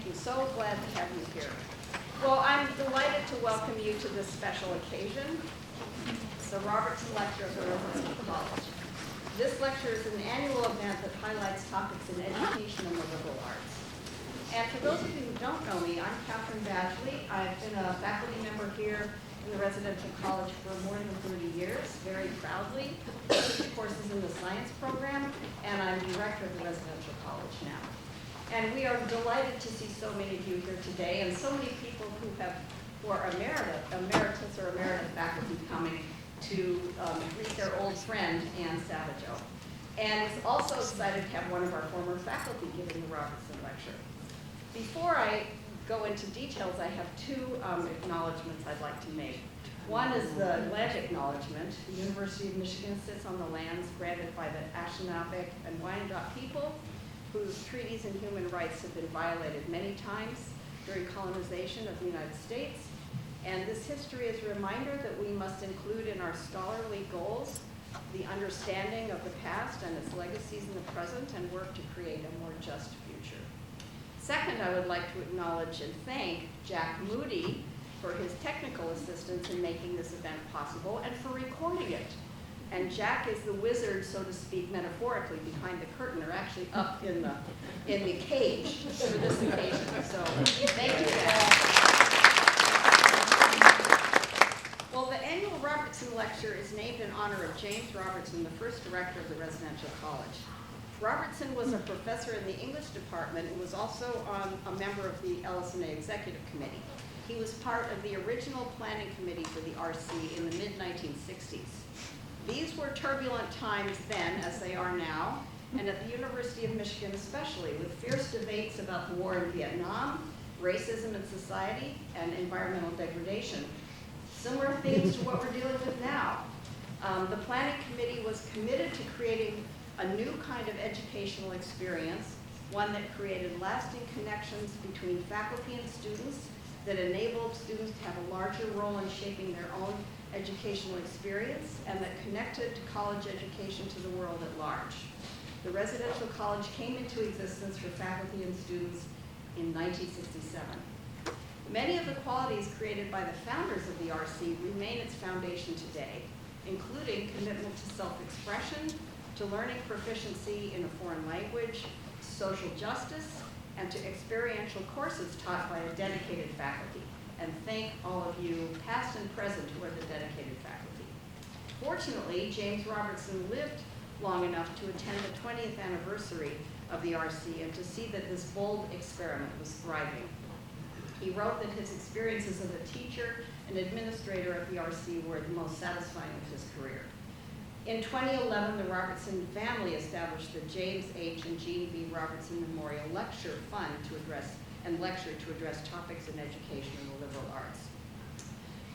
I'm so glad to have you here. Well, I'm delighted to welcome you to this special occasion, the Robertson Lecture of the Robertson College. This lecture is an annual event that highlights topics in education and the liberal arts. And for those of you who don't know me, I'm Catherine Badgley. I've been a faculty member here in the residential college for more than 30 years, very proudly. I teach courses in the science program, and I'm director of the residential college now. And we are delighted to see so many of you here today, and so many people who are emeritus or emerita faculty coming to greet their old friend, Ann Savageau. And is also excited to have one of our former faculty giving the Robertson Lecture. Before I go into details, I have two acknowledgments I'd like to make. One is the land acknowledgement. The University of Michigan sits on the lands granted by the Anishinaabe and Wyandot people, whose treaties and human rights have been violated many times during colonization of the United States. And this history is a reminder that we must include in our scholarly goals the understanding of the past and its legacies in the present, and work to create a more just future. Second, I would like to acknowledge and thank Jack Moody for his technical assistance in making this event possible and for recording it. And Jack is the wizard, so to speak, metaphorically, behind the curtain, or actually up in the cage for this occasion. So thank you, Jack. Well, the annual Robertson Lecture is named in honor of James Robertson, the first director of the residential college. Robertson was a professor in the English department and was also a member of the LSNA Executive Committee. He was part of the original planning committee for the RC in the mid-1960s. These were turbulent times then, as they are now, and at the University of Michigan especially, with fierce debates about the war in Vietnam, racism in society, and environmental degradation. Similar themes to what we're dealing with now. The planning committee was committed to creating a new kind of educational experience, one that created lasting connections between faculty and students, that enabled students to have a larger role in shaping their own educational experience, and that connected college education to the world at large. The residential college came into existence for faculty and students in 1967. Many of the qualities created by the founders of the RC remain its foundation today, including commitment to self-expression, to learning proficiency in a foreign language, social justice, and to experiential courses taught by a dedicated faculty. And thank all of you, past and present, who are the dedicated faculty. Fortunately, James Robertson lived long enough to attend the 20th anniversary of the RC and to see that this bold experiment was thriving. He wrote that his experiences as a teacher and administrator at the RC were the most satisfying of his career. In 2011, the Robertson family established the James H. and Jean B. Robertson Memorial Lecture Fund to address topics in education and the liberal arts.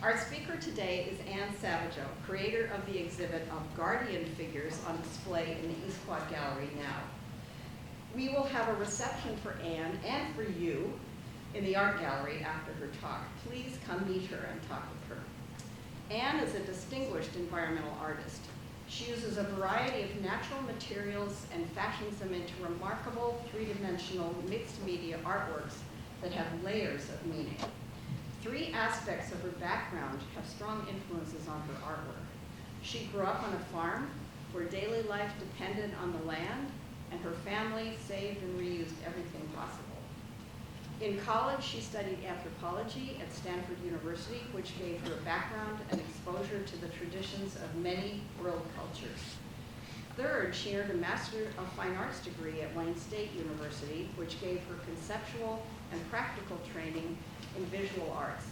Our speaker today is Ann Savageau, creator of the exhibit of Guardian Figures on display in the East Quad Gallery now. We will have a reception for Ann and for you in the art gallery after her talk. Please come meet her and talk with her. Ann is a distinguished environmental artist. She uses a variety of natural materials and fashions them into remarkable three-dimensional mixed media artworks that have layers of meaning. Three aspects of her background have strong influences on her artwork. She grew up on a farm where daily life depended on the land, and her family saved and reused everything possible. In college, she studied anthropology at Stanford University, which gave her a background and exposure to the traditions of many world cultures. Third, she earned a Master of Fine Arts degree at Wayne State University, which gave her conceptual and practical training in visual arts.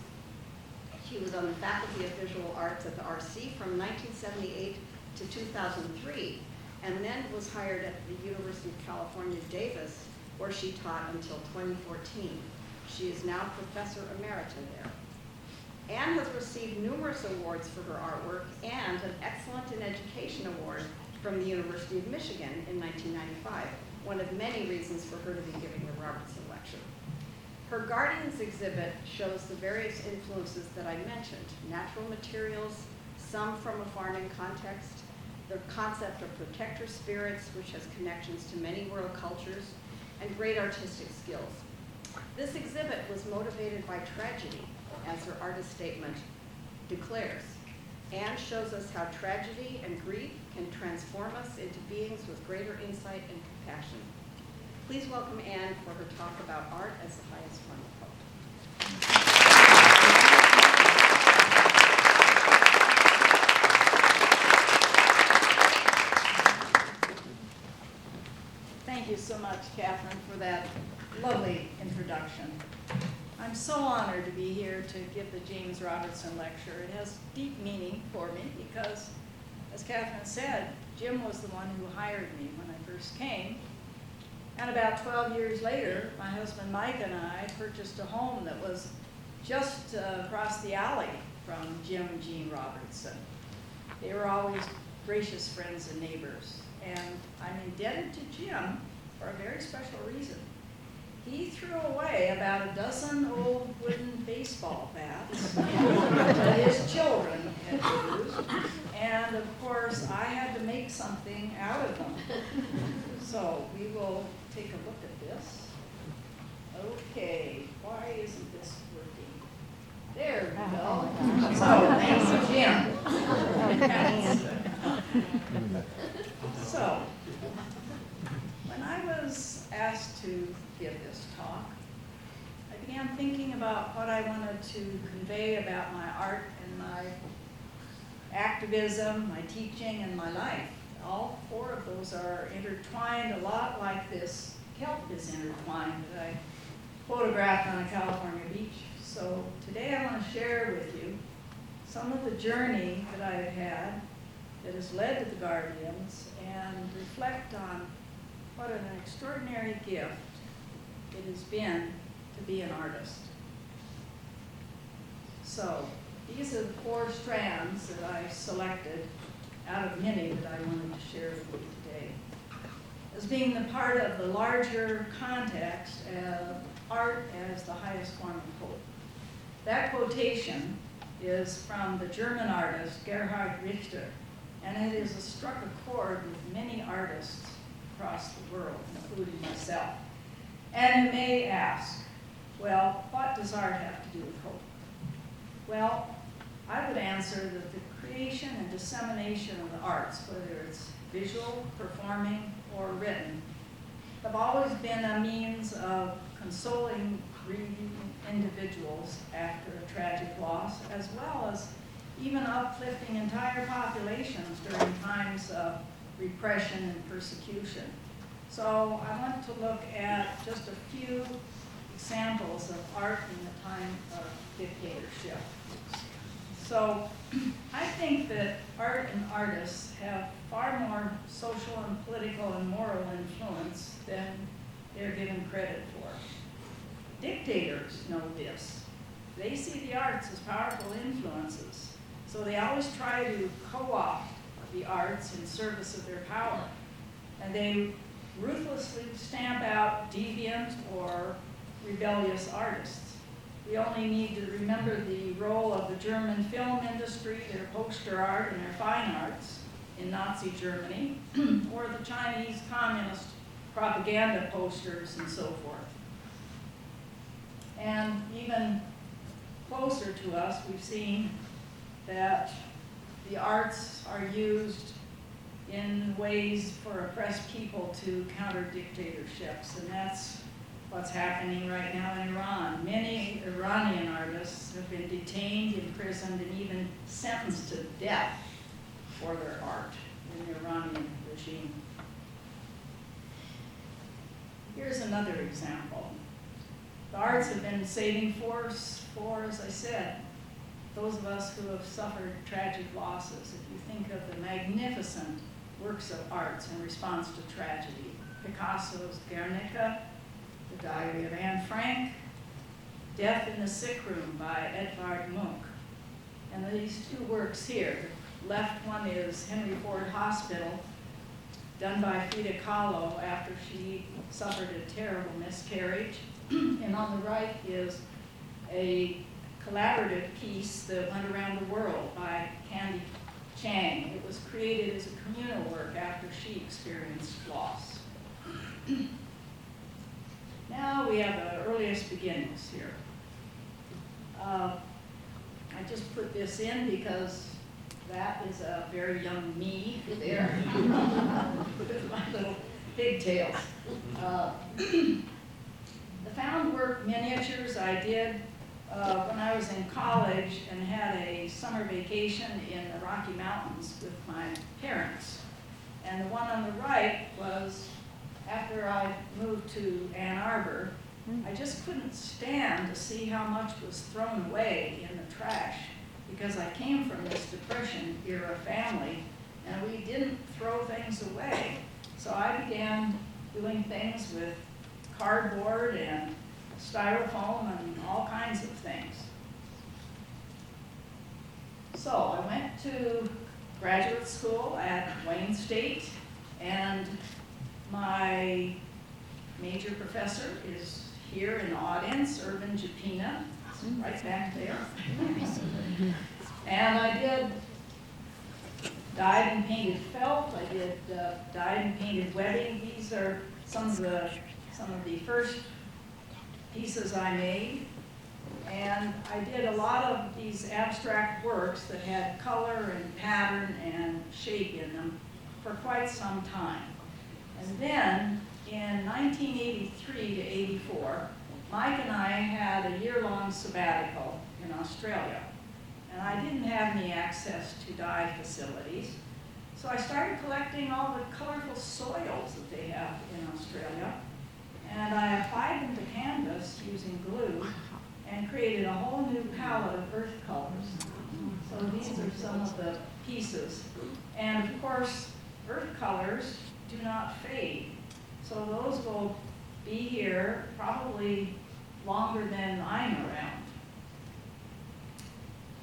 She was on the Faculty of Visual Arts at the RC from 1978 to 2003, and then was hired at the University of California, Davis, where she taught until 2014. She is now Professor Emerita there. Ann has received numerous awards for her artwork and an Excellent in Education Award from the University of Michigan in 1995, one of many reasons for her to be giving the Robertson Lecture. Her Guardians exhibit shows the various influences that I mentioned, natural materials, some from a farming context, the concept of protector spirits, which has connections to many world cultures, and great artistic skills. This exhibit was motivated by tragedy, as her artist statement declares. Ann shows us how tragedy and grief can transform us into beings with greater insight and compassion. Please welcome Ann for her talk about art as the highest form of hope. Thank you so much, Catherine, for that lovely introduction. I'm so honored to be here to give the James Robertson lecture. It has deep meaning for me because, as Catherine said, Jim was the one who hired me when I first came. And about 12 years later, my husband Mike and I purchased a home that was just across the alley from Jim and Jean Robertson. They were always gracious friends and neighbors. And I'm indebted to Jim for a very special reason. He threw away about a dozen old wooden baseball bats that his children had used. And of course, I had to make something out of them. So we will take a look at this. Okay, why isn't this working? There we go. So, thanks, Jim. So, when I was asked to give this talk, I began thinking about what I wanted to convey about my art and my activism, my teaching, and my life. All four of those are intertwined a lot like this kelp is intertwined that I photographed on a California beach. So today I want to share with you some of the journey that I've had that has led to the Guardians and reflect on what an extraordinary gift it has been to be an artist. So these are the four strands that I selected out of many that I wanted to share with you today, as being the part of the larger context of art as the highest form of hope. That quotation is from the German artist Gerhard Richter, and it has struck a chord with many artists across the world, including myself. And you may ask, well, what does art have to do with hope? Well, I would answer that the creation and dissemination of the arts, whether it's visual, performing, or written, have always been a means of consoling grieving individuals after a tragic loss, as well as even uplifting entire populations during times of repression and persecution. So I want to look at just a few examples of art in the time of dictatorship. So I think that art and artists have far more social and political and moral influence than they're given credit for. Dictators know this. They see the arts as powerful influences, so they always try to co-opt the arts in service of their power. And they ruthlessly stamp out deviant or rebellious artists. We only need to remember the role of the German film industry, their poster art and their fine arts in Nazi Germany, or the Chinese communist propaganda posters and so forth. And even closer to us, we've seen that the arts are used in ways for oppressed people to counter dictatorships, and that's what's happening right now in Iran. Many Iranian artists have been detained, imprisoned, and even sentenced to death for their art in the Iranian regime. Here's another example. The arts have been saving force for, as I said, those of us who have suffered tragic losses. If you think of the magnificent works of arts in response to tragedy, Picasso's Guernica, The Diary of Anne Frank, Death in the Sick Room by Edvard Munch. And these two works here, the left one is Henry Ford Hospital, done by Frida Kahlo after she suffered a terrible miscarriage. And on the right is a collaborative piece that went around the world by Candy Chang. It was created as a communal work after she experienced loss. Now we have an earliest beginnings here. I just put this in because that is a very young me there with my little pigtails. The found work miniatures I did when I was in college and had a summer vacation in the Rocky Mountains with my parents. And the one on the right was after I moved to Ann Arbor. I just couldn't stand to see how much was thrown away in the trash because I came from this Depression era family and we didn't throw things away. So I began doing things with cardboard and styrofoam and all kinds of things. So I went to graduate school at Wayne State, and my major professor is here in the audience, Urban Japina, right back there. And I did dyed and painted felt, I did dyed and painted webbing. These are some of the first pieces I made. And I did a lot of these abstract works that had color and pattern and shape in them for quite some time. And then in 1983 to 84, Mike and I had a year-long sabbatical in Australia. And I didn't have any access to dye facilities. So I started collecting all the colorful soils that they have in Australia. And I applied them to canvas using glue and created a whole new palette of earth colors. So these are some of the pieces. And of course, earth colors do not fade. So those will be here probably longer than I'm around.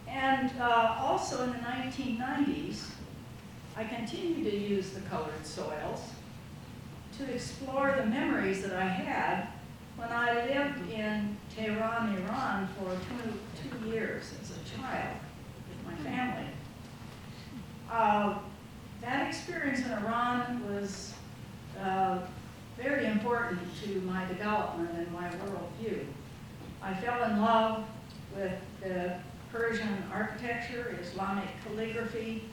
And also in the 1990s, I continued to use the colored soils to explore the memories that I had when I lived in Tehran, Iran for two years as a child with my family. That experience in Iran was very important to my development and my worldview. I fell in love with the Persian architecture, Islamic calligraphy,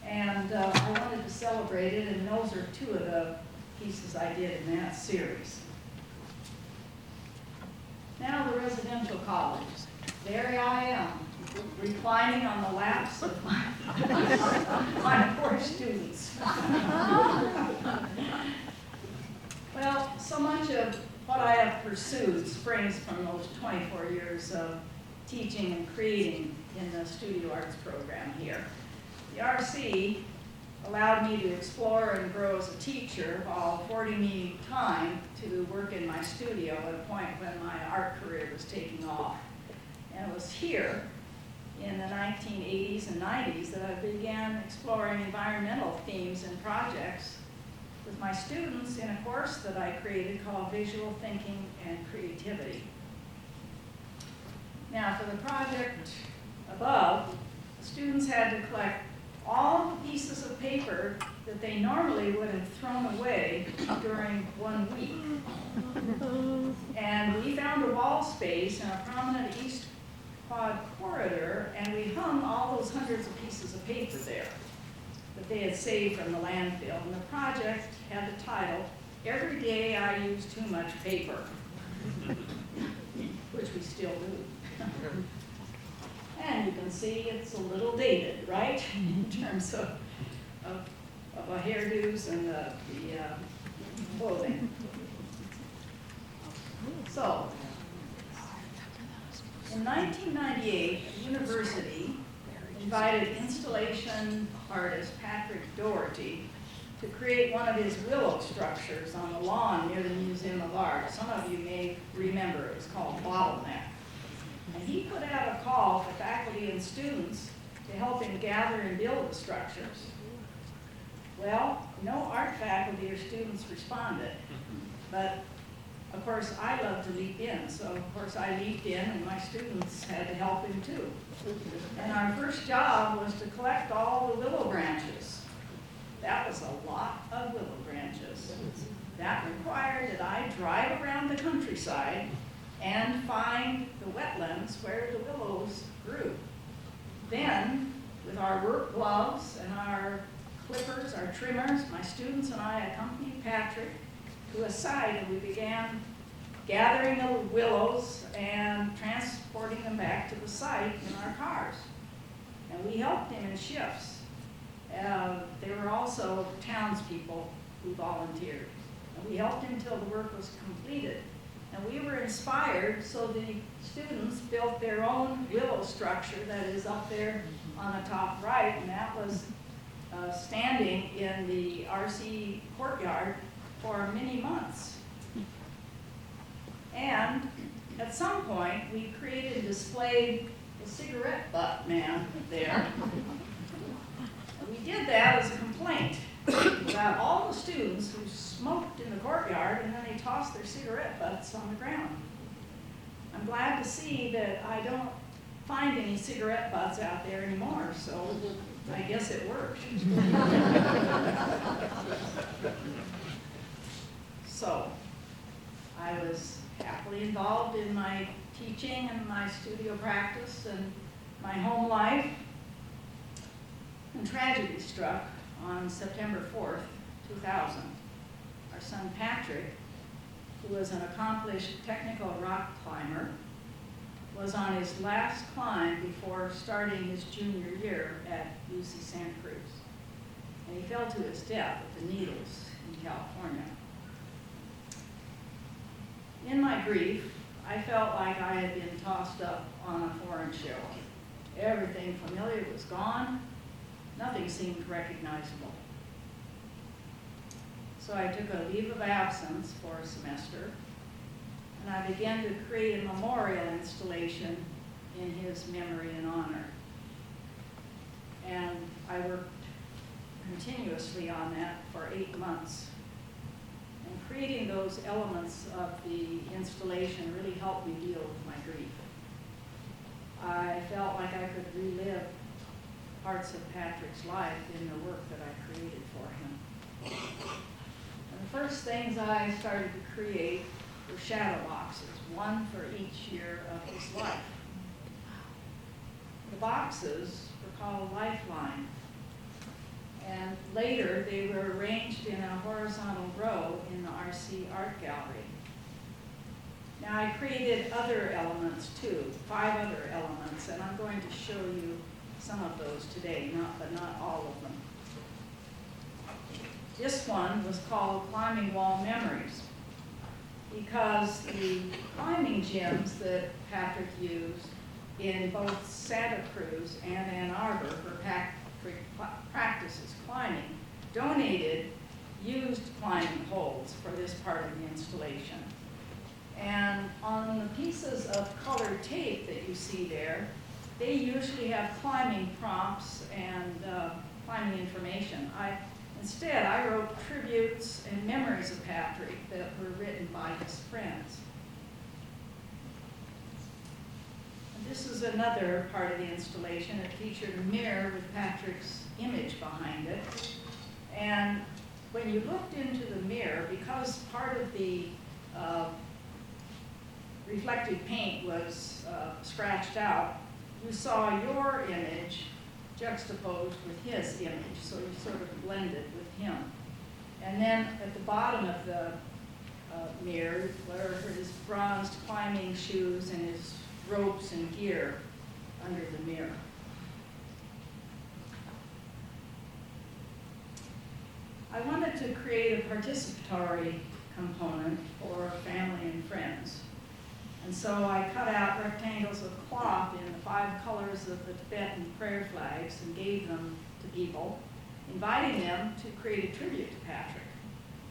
and I wanted to celebrate it, and those are two of the pieces I did in that series. Now the residential college. There I am, reclining on the laps of my poor students. Well, so much of what I have pursued springs from those 24 years of teaching and creating in the studio arts program here. The RC allowed me to explore and grow as a teacher while affording me time to work in my studio at a point when my art career was taking off. And it was here in the 1980s and 90s that I began exploring environmental themes and projects with my students in a course that I created called Visual Thinking and Creativity. Now for the project above, the students had to collect all the pieces of paper that they normally would have thrown away during 1 week. And we found a wall space in a prominent East Quad corridor, and we hung all those hundreds of pieces of paper there that they had saved from the landfill. And the project had the title, Every Day I Use Too Much Paper, which we still do. And you can see it's a little dated, right? In terms of our hairdos and the clothing. So, in 1998, a university invited installation artist Patrick Doherty to create one of his willow structures on the lawn near the Museum of Art. Some of you may remember it was called Bottleneck. And he put out a call for faculty and students to help him gather and build the structures. Well, no art faculty or students responded, but of course I love to leap in, so of course I leaped in and my students had to help him too. And our first job was to collect all the willow branches. That was a lot of willow branches. That required that I drive around the countryside and find the wetlands where the willows grew. Then, with our work gloves and our clippers, our trimmers, my students and I accompanied Patrick to a site, and we began gathering the willows and transporting them back to the site in our cars. And we helped him in shifts. There were also townspeople who volunteered. And we helped him until the work was completed. And we were inspired, so the students built their own willow structure that is up there on the top right, and that was standing in the RC courtyard for many months. And at some point, we created and displayed the cigarette butt man there. And we did that as a complaint about all the students who smoked in the courtyard and then they tossed their cigarette butts on the ground. I'm glad to see that I don't find any cigarette butts out there anymore, so I guess it worked. So, I was happily involved in my teaching and my studio practice and my home life. And tragedy struck on September 4th, 2000. Our son Patrick, who was an accomplished technical rock climber, was on his last climb before starting his junior year at UC Santa Cruz. And he fell to his death at the Needles in California. In my grief, I felt like I had been tossed up on a foreign shell. Everything familiar was gone. Nothing seemed recognizable. So I took a leave of absence for a semester, and I began to create a memorial installation in his memory and honor. And I worked continuously on that for 8 months. And creating those elements of the installation really helped me deal with my grief. I felt like I could relive parts of Patrick's life in the work that I created for him. And the first things I started to create were shadow boxes, one for each year of his life. The boxes were called Lifeline. And later, they were arranged in a horizontal row in the RC Art Gallery. Now, I created other elements too, 5 other elements, and I'm going to show you some of those today, but not all of them. This one was called Climbing Wall Memories, because the climbing gyms that Patrick used in both Santa Cruz and Ann Arbor for Patrick practices climbing donated used climbing holds for this part of the installation. And on the pieces of colored tape that you see there, they usually have climbing prompts and climbing information. Instead, I wrote tributes and memories of Patrick that were written by his friends. And this is another part of the installation. It featured a mirror with Patrick's image behind it. And when you looked into the mirror, because part of the reflective paint was scratched out, you saw your image juxtaposed with his image, so you sort of blended with him. And then at the bottom of the mirror were his bronzed climbing shoes and his ropes and gear under the mirror. I wanted to create a participatory component for family and friends. And so I cut out rectangles of cloth in the 5 colors of the Tibetan prayer flags and gave them to people, inviting them to create a tribute to Patrick.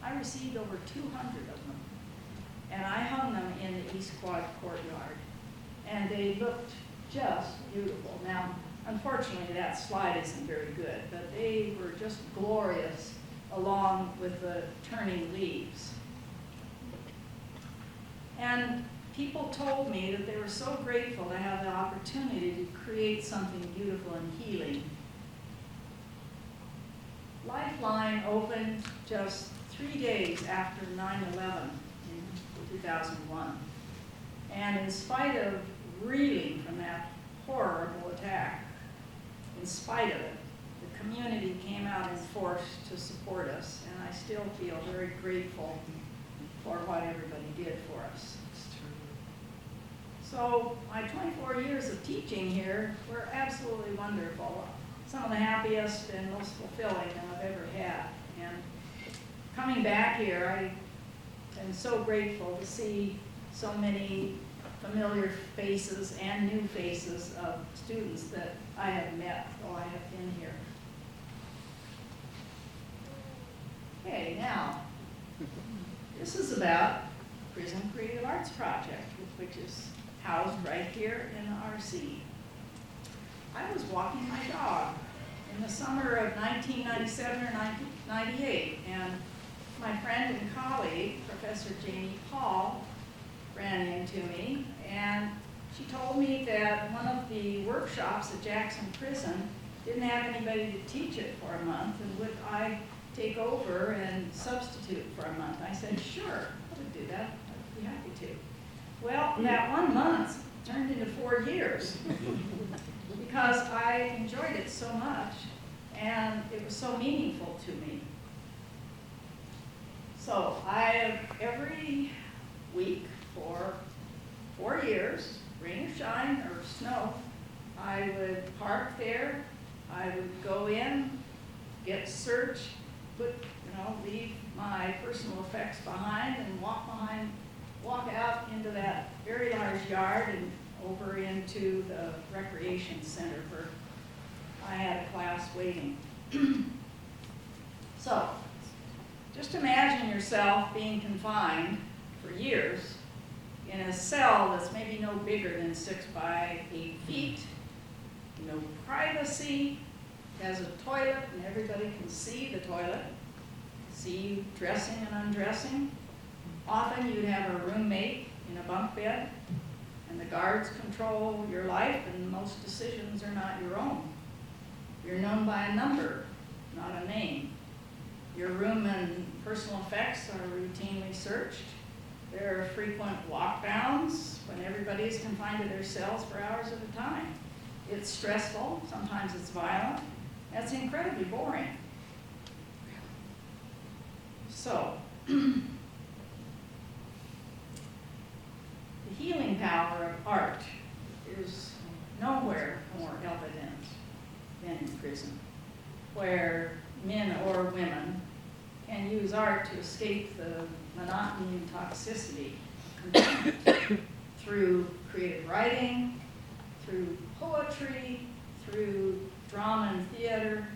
I received over 200 of them, and I hung them in the East Quad courtyard, and they looked just beautiful. Now, unfortunately, that slide isn't very good, but they were just glorious along with the turning leaves. And people told me that they were so grateful to have the opportunity to create something beautiful and healing. Lifeline opened just 3 days after 9/11 in 2001. And in spite of reeling from that horrible attack, in spite of it, the community came out in force to support us, and I still feel very grateful for what everybody did for us. So my 24 years of teaching here were absolutely wonderful. Some of the happiest and most fulfilling that I've ever had. And coming back here, I am so grateful to see so many familiar faces and new faces of students that I have met while I have been here. Okay, now, this is about Prison Creative Arts Project, which is housed right here in the RC. I was walking my dog in the summer of 1997 or 1998, and my friend and colleague, Professor Jamie Paul, ran into me, and she told me that one of the workshops at Jackson Prison didn't have anybody to teach it for a month, and would I take over and substitute for a month? I said, sure, I would do that. I'd be happy to. Well, that 1 month turned into 4 years because I enjoyed it so much and it was so meaningful to me. So every week for 4 years, rain or shine or snow, I would park there, I would go in, get search, leave my personal effects behind and walk out into that very large yard and over into the recreation center where I had a class waiting. So, just imagine yourself being confined for years in a cell that's maybe no bigger than 6 by 8 feet, no privacy, has a toilet and everybody can see the toilet, see you dressing and undressing. Often you'd have a roommate in a bunk bed, and the guards control your life, and most decisions are not your own. You're known by a number, not a name. Your room and personal effects are routinely searched. There are frequent walkdowns when everybody is confined to their cells for hours at a time. It's stressful, sometimes it's violent, and it's incredibly boring. So, the healing power of art is nowhere more evident than in prison, where men or women can use art to escape the monotony and toxicity through creative writing, through poetry, through drama and theater.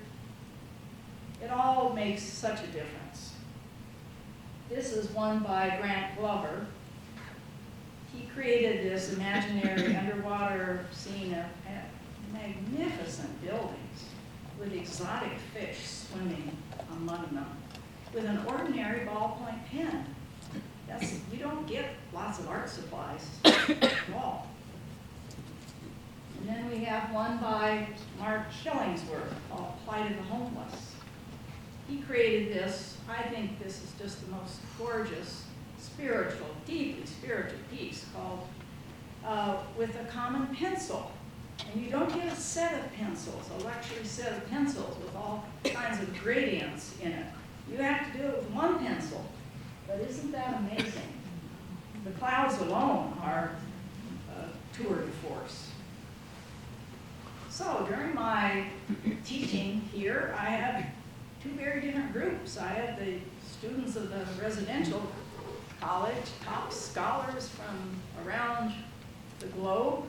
It all makes such a difference. This is one by Grant Glover. He created this imaginary underwater scene of magnificent buildings with exotic fish swimming among them with an ordinary ballpoint pen. You don't get lots of art supplies at all. And then we have one by Mark Killingsworth called Plight of the Homeless. He created this. I think this is just the most gorgeous, spiritual, deeply spiritual piece called With a Common Pencil. And you don't get a set of pencils, a luxury set of pencils with all kinds of gradients in it. You have to do it with one pencil. But isn't that amazing? The clouds alone are a tour de force. So during my teaching here, I had two very different groups. I had the students of the residential college, top scholars from around the globe.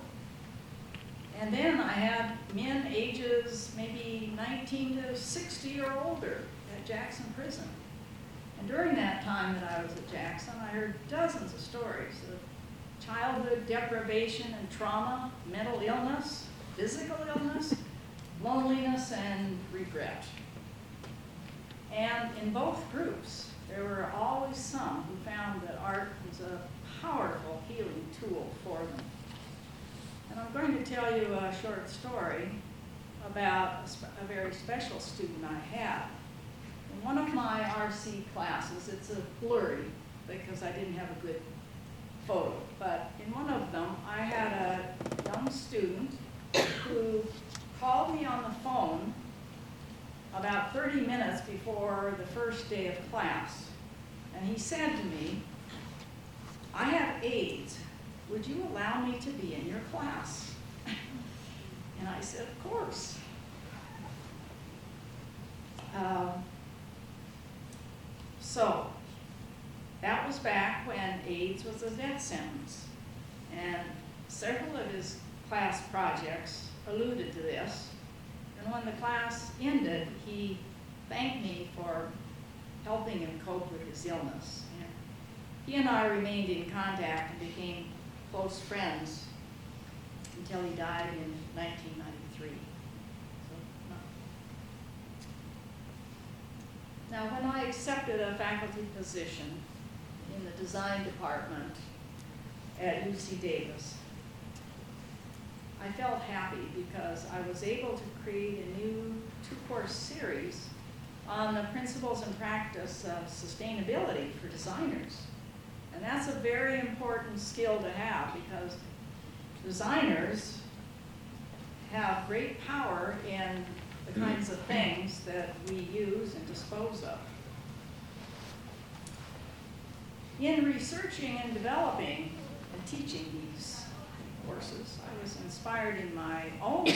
And then I had men ages maybe 19 to 60 or older at Jackson Prison. And during that time that I was at Jackson, I heard dozens of stories of childhood deprivation and trauma, mental illness, physical illness, loneliness, and regret. And in both groups, there were always some who found that art was a powerful healing tool for them. And I'm going to tell you a short story about a very special student I had. In one of my RC classes, it's a blurry because I didn't have a good photo, but in one of them, minutes before the first day of class. And he said to me, "I have AIDS. Would you allow me to be in your class?" And I said, "Of course." So that was back when AIDS was a death sentence. And several of his class projects alluded to this. And when the class ended, he thanked me for helping him cope with his illness. And he and I remained in contact and became close friends until he died in 1993. Now, when I accepted a faculty position in the design department at UC Davis, I felt happy because I was able to create a new two-course series on the principles and practice of sustainability for designers. And that's a very important skill to have because designers have great power in the kinds of things that we use and dispose of. In researching and developing and teaching these courses, I was inspired in my own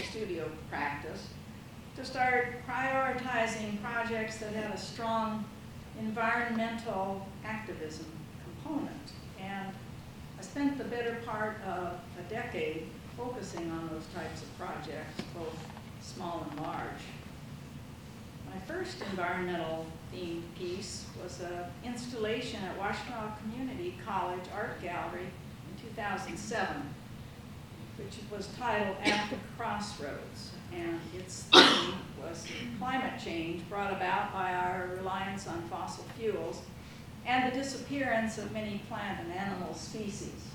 studio practice to start prioritizing projects that had a strong environmental activism component. And I spent the better part of a decade focusing on those types of projects, both small and large. My first environmental themed piece was an installation at Washtenaw Community College Art Gallery in 2007, which was titled At the Crossroads. And its theme was climate change brought about by our reliance on fossil fuels and the disappearance of many plant and animal species.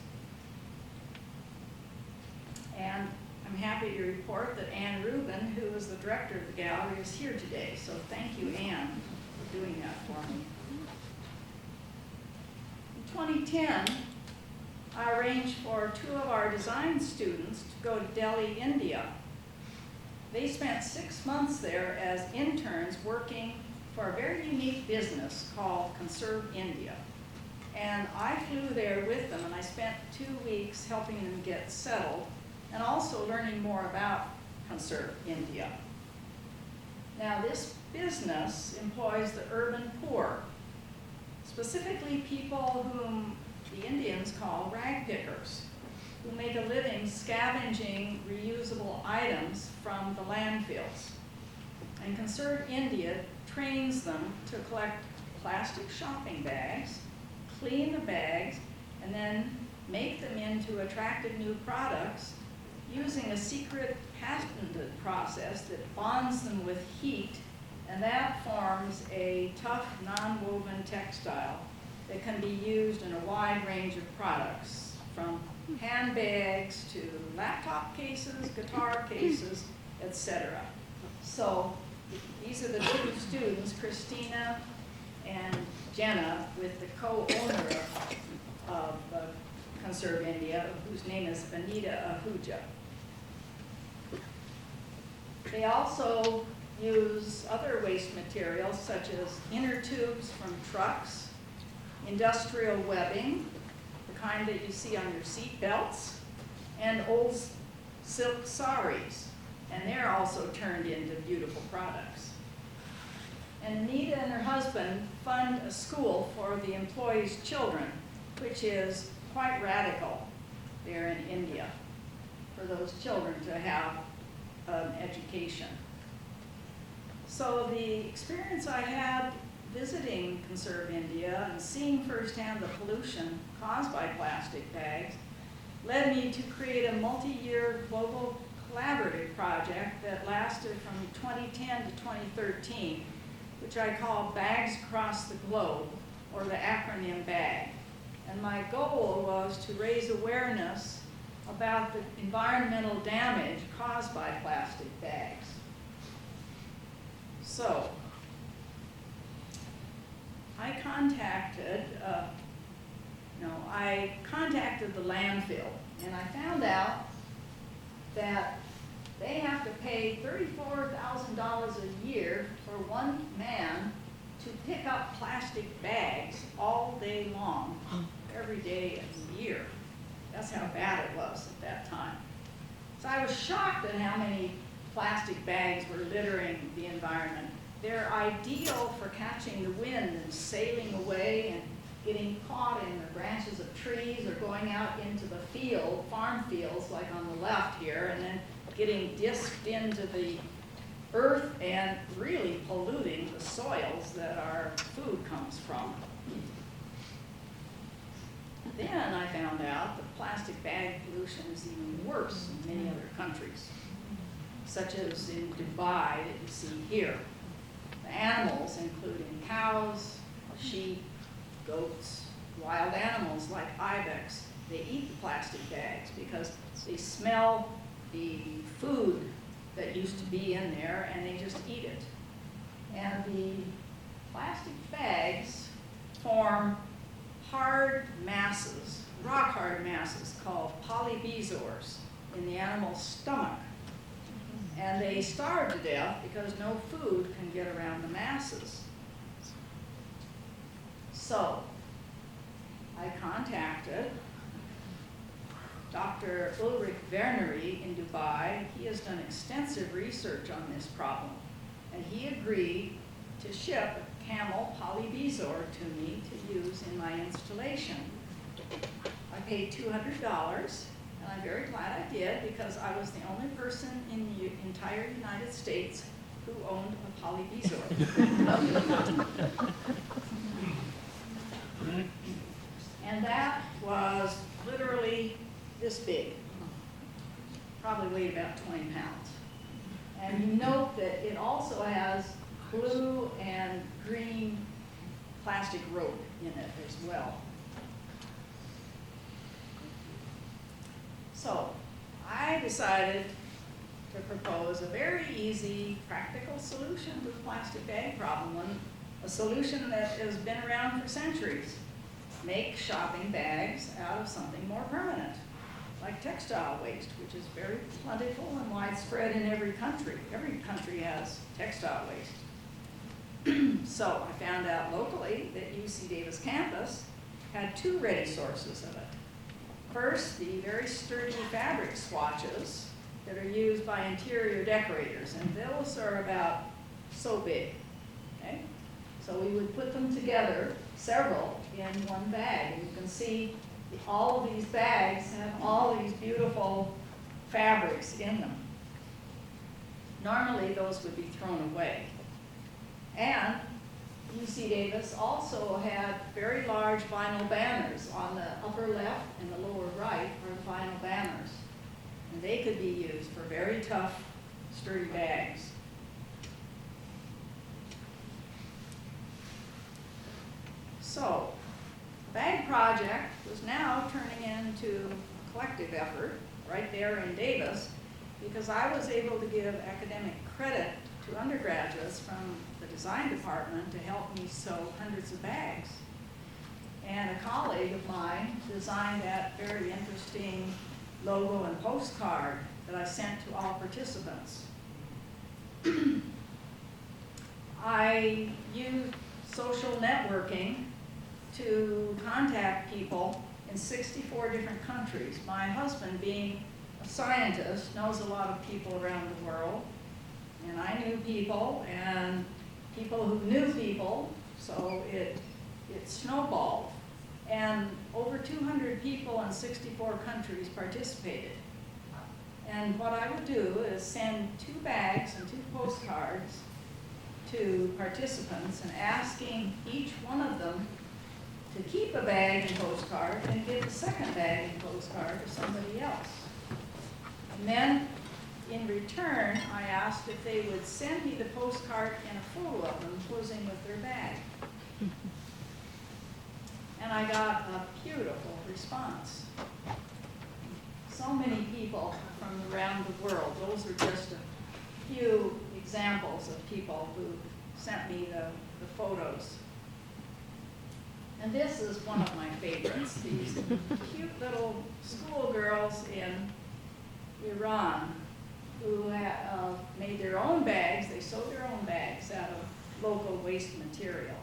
And I'm happy to report that Ann Rubin, who is the director of the gallery, is here today. So thank you, Ann, for doing that for me. In 2010, I arranged for 2 of our design students to go to Delhi, India. They spent 6 months there as interns working for a very unique business called Conserve India. And I flew there with them, and I spent 2 weeks helping them get settled and also learning more about Conserve India. Now, this business employs the urban poor, specifically people whom the Indians call rag pickers, who make a living scavenging reusable items from the landfills. And Conserve India trains them to collect plastic shopping bags, clean the bags, and then make them into attractive new products using a secret patented process that bonds them with heat, and that forms a tough, non-woven textile that can be used in a wide range of products, from handbags to laptop cases, guitar cases, etc. So these are the 2 students, Christina and Jenna, with the co-owner of Conserve India, whose name is Anita Ahuja. They also use other waste materials such as inner tubes from trucks, industrial webbing, the kind that you see on your seat belts, and old silk saris, and they're also turned into beautiful products. And Anita and her husband fund a school for the employees' children, which is quite radical there in India, for those children to have an education. So the experience I had visiting Conserve India and seeing firsthand the pollution caused by plastic bags led me to create a multi-year global collaborative project that lasted from 2010 to 2013, which I call Bags Across the Globe, or the acronym BAG. And my goal was to raise awareness about the environmental damage caused by plastic bags. So, I contacted the landfill, and I found out that they have to pay $34,000 a year for one man to pick up plastic bags all day long, every day of the year. That's how bad it was at that time. So I was shocked at how many plastic bags were littering the environment. They're ideal for catching the wind and sailing away and getting caught in the branches of trees or going out into the field, farm fields like on the left here, and then getting disked into the earth and really polluting the soils that our food comes from. Then I found out that plastic bag pollution is even worse in many other countries, such as in Dubai that you see here. The animals, including cows, sheep, goats, wild animals like ibex, they eat the plastic bags because they smell the food that used to be in there and they just eat it. And the plastic bags form hard masses, rock hard masses called polybezoars in the animal's stomach. And they starve to death because no food can get around the masses. So I contacted Dr. Ulrich Werneri in Dubai. He has done extensive research on this problem, and he agreed to ship a camel polybezoar to me to use in my installation. I paid $200, and I'm very glad I did because I was the only person in the entire United States who owned a polybezoar. And that was literally this big, probably weighed about 20 pounds. And you note that it also has blue and green plastic rope in it as well. So I decided to propose a very easy, practical solution to the plastic bag problem, a solution that has been around for centuries. Make shopping bags out of something more permanent, like textile waste, which is very plentiful and widespread in every country. Every country has textile waste. So I found out locally that UC Davis campus had two ready sources of it. First, the very sturdy fabric swatches that are used by interior decorators, and those are about so big. Okay? So we would put them together, several, in one bag. And you can see all of these bags have all these beautiful fabrics in them. Normally, those would be thrown away. And UC Davis also had very large vinyl banners. On the upper left and the lower right are vinyl banners. And they could be used for very tough, sturdy bags. So, the bag project was now turning into a collective effort right there in Davis because I was able to give academic credit to undergraduates from the design department to help me sew hundreds of bags. And a colleague of mine designed that very interesting logo and postcard that I sent to all participants. I used social networking to contact people in 64 different countries. My husband, being a scientist, knows a lot of people around the world, and I knew people, and people who knew people, so it snowballed. And over 200 people in 64 countries participated. And what I would do is send 2 bags and 2 postcards to participants and asking each one of them to keep a bag and postcard and give the second bag and postcard to somebody else. And then, in return, I asked if they would send me the postcard and a photo of them posing with their bag. And I got a beautiful response. So many people from around the world. Those are just a few examples of people who sent me the photos. And this is one of my favorites, these cute little schoolgirls in Iran who made their own bags. They sewed their own bags out of local waste material.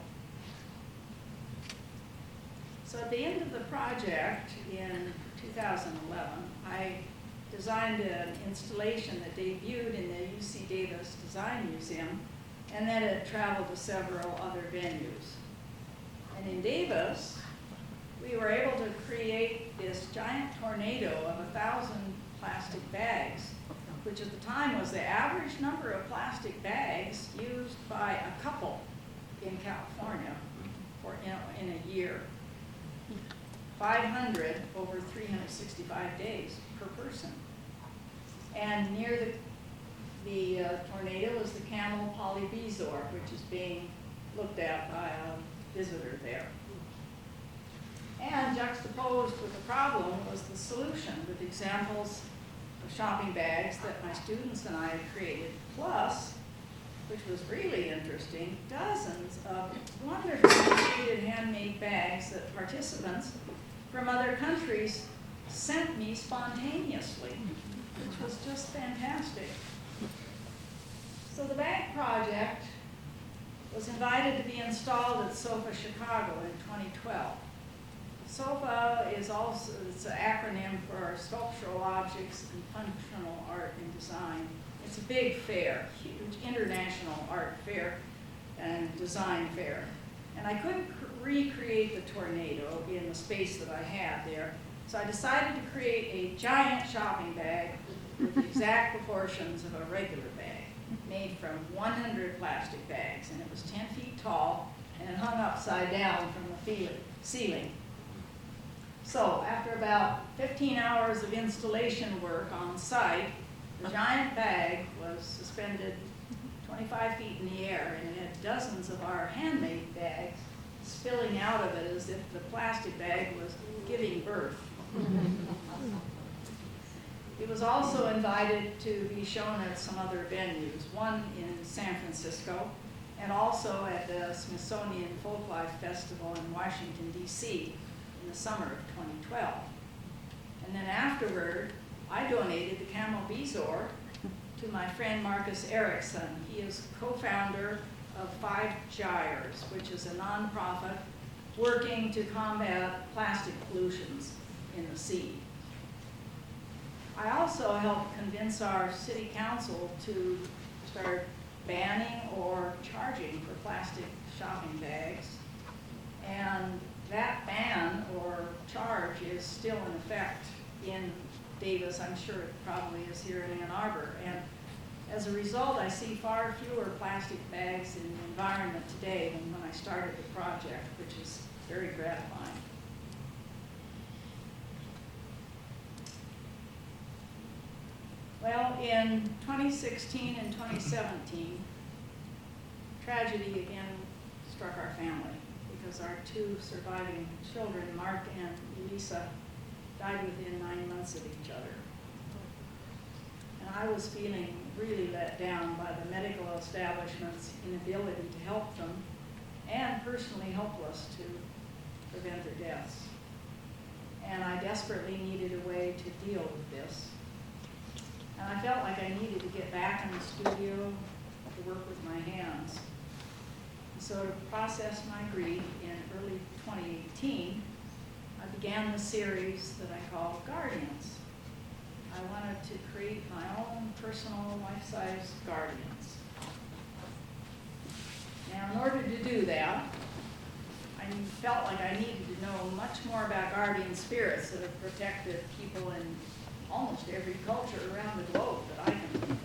So at the end of the project in 2011, I designed an installation that debuted in the UC Davis Design Museum, and then it traveled to several other venues. And in Davis, we were able to create this giant tornado of 1,000 plastic bags, which at the time was the average number of plastic bags used by a couple in California for, in a year. 500 over 365 days per person. And near the tornado is the camel polybizor, which is being looked at by a visitor there. And juxtaposed with the problem was the solution with examples of shopping bags that my students and I had created, plus, which was really interesting, dozens of wonderfully created handmade bags that participants from other countries sent me spontaneously, which was just fantastic. So the bag project was invited to be installed at SOFA Chicago in 2012. SOFA is also, it's an acronym for Sculptural Objects and Functional Art and Design. It's a big fair, huge international art fair and design fair. And I couldn't recreate the tornado in the space that I had there, so I decided to create a giant shopping bag with the exact proportions of a regular bag, made from 100 plastic bags, and it was 10 feet tall and it hung upside down from the ceiling. So after about 15 hours of installation work on site, the giant bag was suspended 25 feet in the air, and it had dozens of our handmade bags spilling out of it as if the plastic bag was giving birth. It was also invited to be shown at some other venues, one in San Francisco, and also at the Smithsonian Folklife Festival in Washington, D.C. in the summer of 2012. And then afterward, I donated the camel bizor to my friend Marcus Erickson. He is co-founder of 5 Gyres, which is a nonprofit working to combat plastic pollutions in the sea. I also helped convince our city council to start banning or charging for plastic shopping bags. And that ban or charge is still in effect in Davis. I'm sure it probably is here in Ann Arbor. And as a result, I see far fewer plastic bags in the environment today than when I started the project, which is very gratifying. Well, in 2016 and 2017, tragedy again struck our family because our 2 surviving children, Mark and Elisa, died within 9 months of each other. And I was feeling really let down by the medical establishment's inability to help them, and personally helpless to prevent their deaths. And I desperately needed a way to deal with this. And I felt like I needed to get back in the studio to work with my hands. And so to process my grief in early 2018, I began the series that I call Guardians. I wanted to create my own personal life-size guardians. Now, in order to do that, I felt like I needed to know much more about guardian spirits that have protected people in almost every culture around the globe that I can think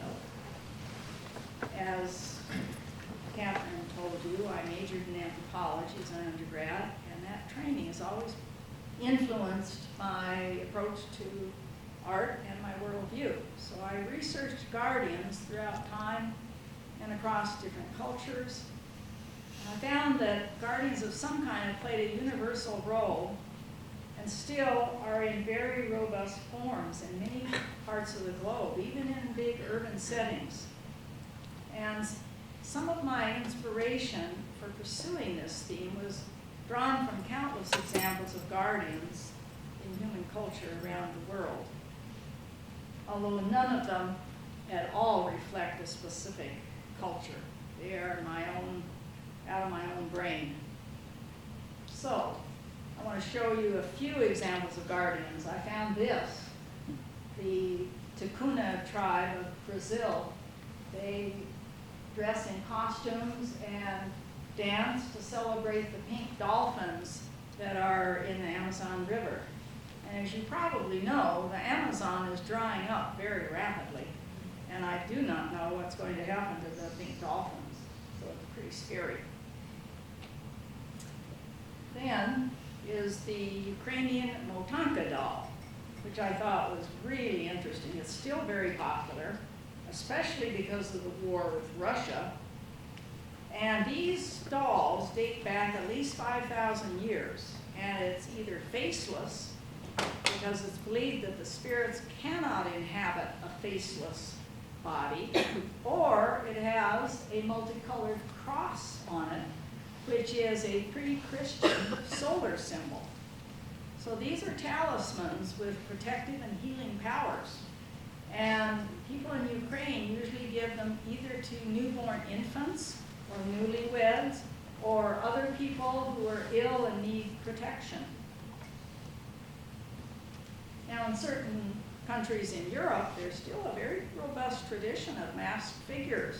of. As Catherine told you, I majored in anthropology as an undergrad, and that training has always influenced my approach to art and my worldview. So I researched guardians throughout time and across different cultures. And I found that guardians of some kind have played a universal role and still are in very robust forms in many parts of the globe, even in big urban settings. And some of my inspiration for pursuing this theme was drawn from countless examples of guardians in human culture around the world, although none of them at all reflect a specific culture. They are out of my own brain. So, I want to show you a few examples of guardians. I found this. The Tucuna tribe of Brazil, they dress in costumes and dance to celebrate the pink dolphins that are in the Amazon River. And as you probably know, the Amazon is drying up very rapidly. And I do not know what's going to happen to the pink dolphins. So it's pretty scary. Then is the Ukrainian Motanka doll, which I thought was really interesting. It's still very popular, especially because of the war with Russia. And these dolls date back at least 5,000 years. And it's either faceless, because it's believed that the spirits cannot inhabit a faceless body, or it has a multicolored cross on it, which is a pre-Christian solar symbol. So these are talismans with protective and healing powers. And people in Ukraine usually give them either to newborn infants or newlyweds or other people who are ill and need protection. Now, in certain countries in Europe, there's still a very robust tradition of masked figures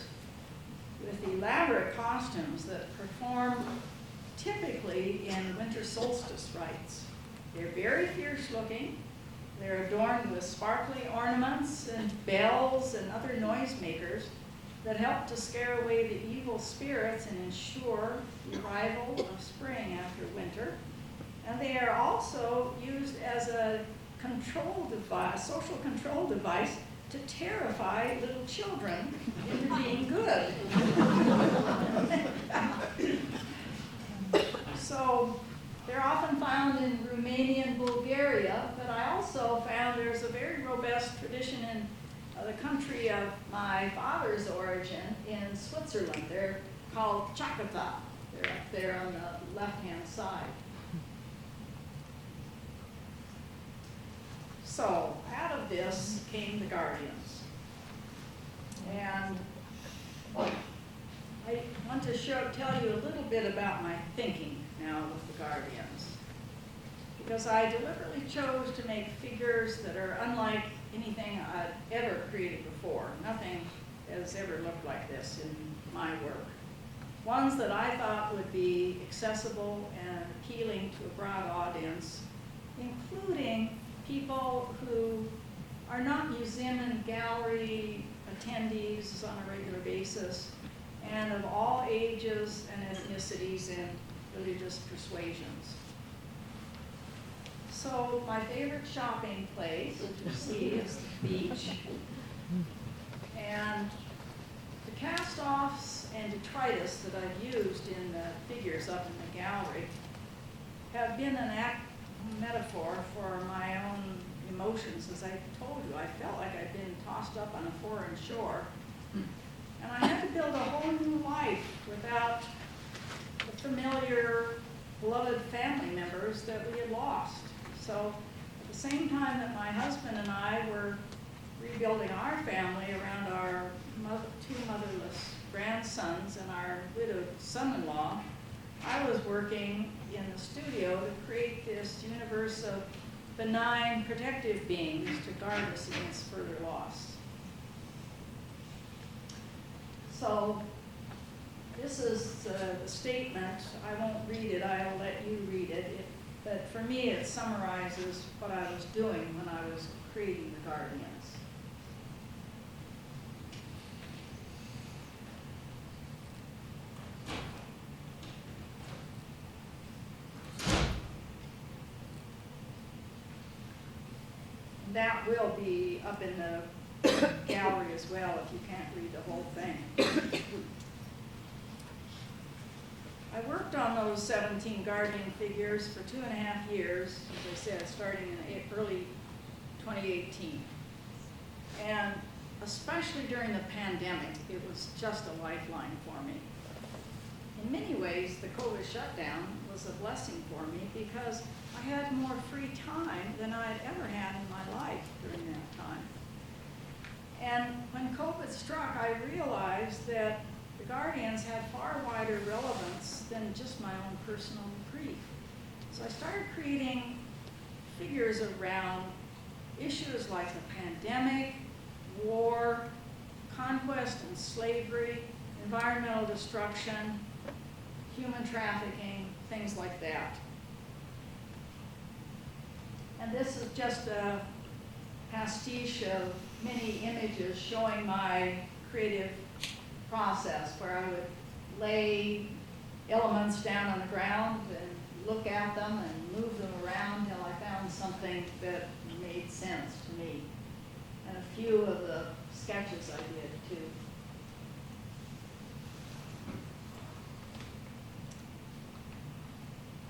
with elaborate costumes that perform typically in winter solstice rites. They're very fierce looking. They're adorned with sparkly ornaments and bells and other noisemakers that help to scare away the evil spirits and ensure the arrival of spring after winter. And they are also used as a control device, social control device, to terrify little children into being good. So they're often found in Romania and Bulgaria, but I also found there's a very robust tradition in the country of my father's origin in Switzerland. They're called Chakata. They're up there on the left-hand side. So out of this came the guardians. And I want to tell you a little bit about my thinking now with the guardians. Because I deliberately chose to make figures that are unlike anything I'd ever created before. Nothing has ever looked like this in my work. Ones that I thought would be accessible and appealing to a broad audience, including people who are not museum and gallery attendees on a regular basis, and of all ages and ethnicities and religious persuasions. So my favorite shopping place, which you see, is the beach. And the cast-offs and detritus that I've used in the figures up in the gallery have been an metaphor for my own emotions. As I told you, I felt like I'd been tossed up on a foreign shore. And I had to build a whole new life without the familiar, beloved family members that we had lost. So at the same time that my husband and I were rebuilding our family around our two motherless grandsons and our widowed son-in-law, I was working in the studio to create this universe of benign protective beings to guard us against further loss. So this is the statement. I won't read it, I'll let you read it. But for me, it summarizes what I was doing when I was creating the guardians. That will be up in the gallery as well if you can't read the whole thing. I worked on those 17 guardian figures for 2.5 years, as I said, starting in early 2018. And especially during the pandemic, it was just a lifeline for me. In many ways, the COVID shutdown was a blessing for me because I had more free time than I had ever had in my life during that time. And when COVID I realized that the guardians had far wider relevance than just my own personal reprieve. So I started creating figures around issues like the pandemic, war, conquest and slavery, environmental destruction, human trafficking, things like that. And this is just a pastiche of many images showing my creative process, where I would lay elements down on the ground and look at them and move them around till I found something that made sense to me. And a few of the sketches I did too.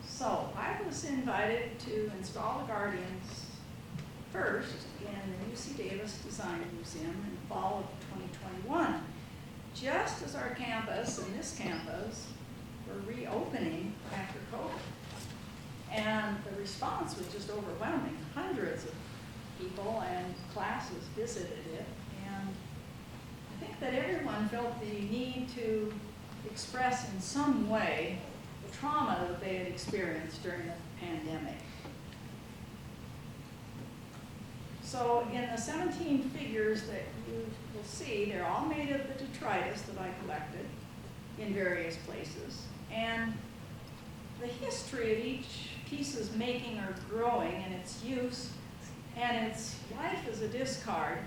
So I was invited to install the guardians first in the UC Davis Design Museum in fall of 2021, just as our campus and this campus were reopening after COVID. And the response was just overwhelming. Hundreds of people and classes visited it, and I think that everyone felt the need to express in some way the trauma that they had experienced during the pandemic. So in the 17 figures that you will see, they're all made of the detritus that I collected in various places. And the history of each piece's making or growing and its use and its life as a discard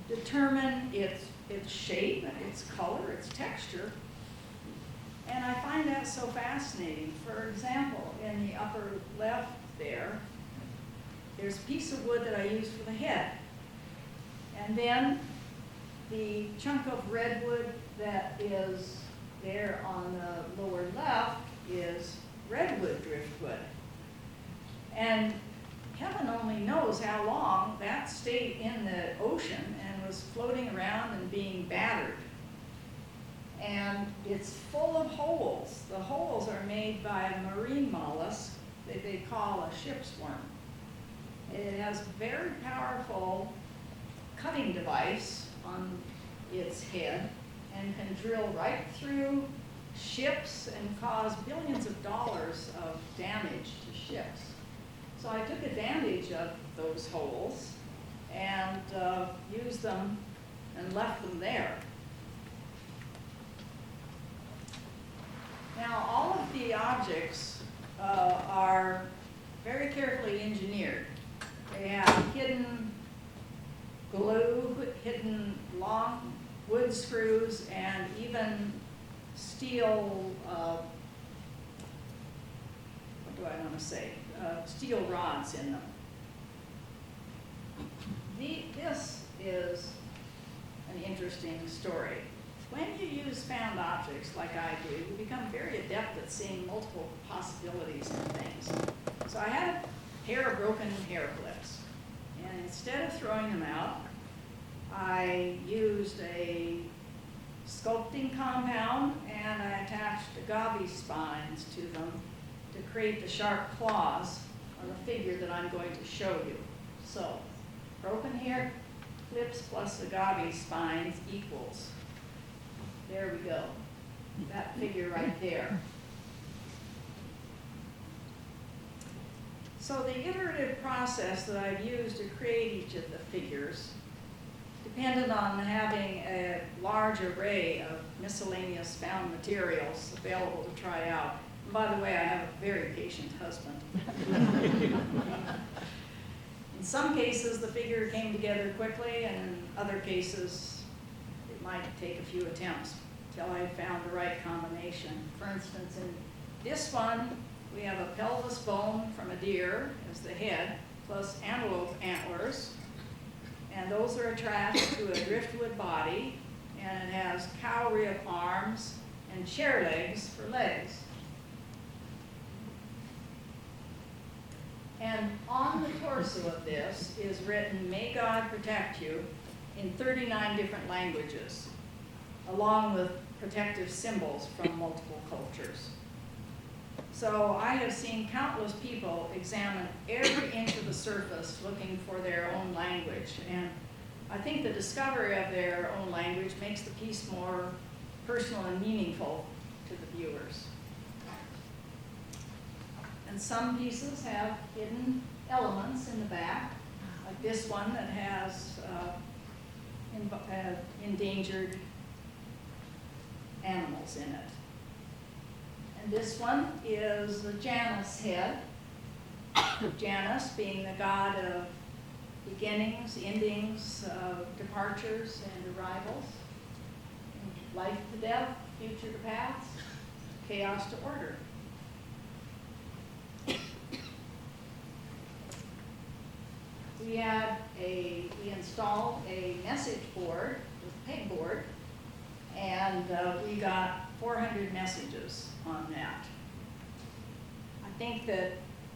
determine its shape, its color, its texture. And I find that so fascinating. For example, in the upper left there's a piece of wood that I used for the head. And then the chunk of redwood that is there on the lower left is redwood driftwood. And heaven only knows how long that stayed in the ocean and was floating around and being battered. And it's full of holes. The holes are made by a marine mollusk that they call a ship's worm. It has a very powerful cutting device on its head and can drill right through ships and cause billions of dollars of damage to ships. So I took advantage of those holes and used them and left them there. Now, all of the objects are very carefully engineered. They have hidden glue, hidden long wood screws, and even steel, steel rods in them. This is an interesting story. When you use found objects like I do, you become very adept at seeing multiple possibilities in things. So I had a pair of broken hair clips, and instead of throwing them out, I used a sculpting compound and I attached agave spines to them to create the sharp claws on the figure that I'm going to show you. So, broken hair clips plus agave spines equals. There we go. That figure right there. So the iterative process that I've used to create each of the figures depended on having a large array of miscellaneous found materials available to try out. And by the way, I have a very patient husband. In some cases, the figure came together quickly, and in other cases, it might take a few attempts till I found the right combination. For instance, in this one, we have a pelvis bone from a deer as the head, plus antelope antlers, and those are attached to a driftwood body, and it has cow rib arms and chair legs for legs. And on the torso of this is written, "May God protect you," in 39 different languages, along with protective symbols from multiple cultures. So I have seen countless people examine every inch of the surface looking for their own language, and I think the discovery of their own language makes the piece more personal and meaningful to the viewers. And some pieces have hidden elements in the back, like this one that has endangered animals in it. And this one is the Janus head, Janus being the god of beginnings, endings, departures, and arrivals, life to death, future to past, chaos to order. We installed a message board with pegboard, and we got 400 messages on that. I think that